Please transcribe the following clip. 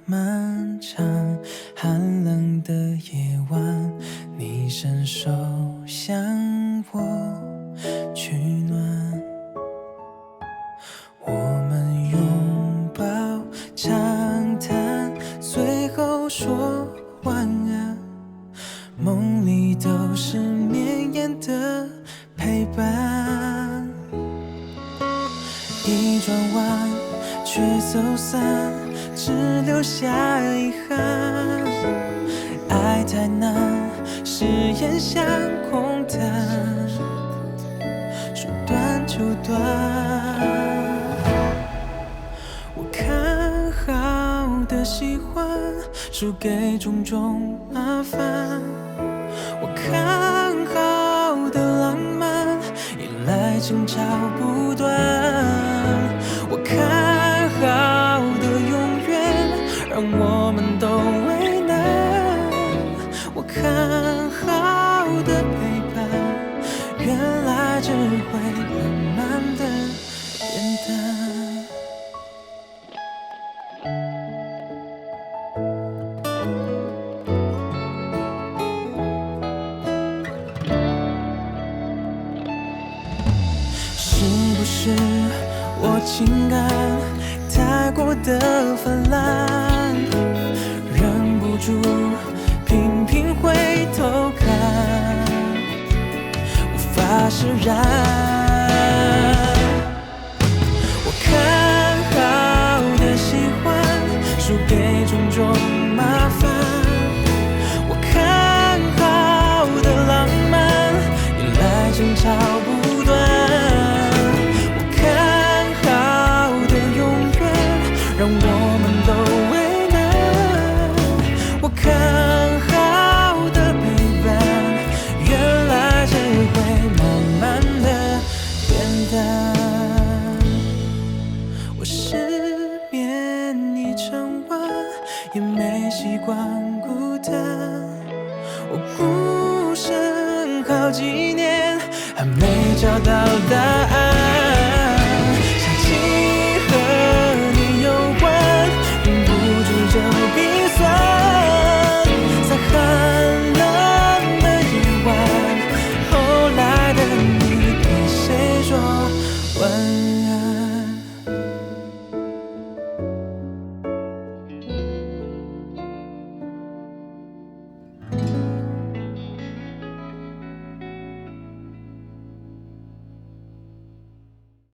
漫长，寒冷的夜晚，你伸手向我取暖，我们拥抱长谈，最后说晚安，梦里都是绵延的陪伴。一转弯却走散，只留下遗憾。爱太难，誓言像空谈，说断就断。我看好的喜欢，输给种种麻烦。我看好的浪漫，依赖争吵不断。我看好的永远，让我们都为难。我看好的陪伴，原来只会慢慢的变淡。是不是我情感太过的泛滥，忍不住频频回头看，无法释然。我看好的喜欢，输给种种麻烦。我看好的浪漫，依赖争吵不断。让我们都为难。我看好的陪伴，原来只会慢慢的变淡。我失眠一整晚，也没习惯孤单。我孤身好几年，还没找到答案。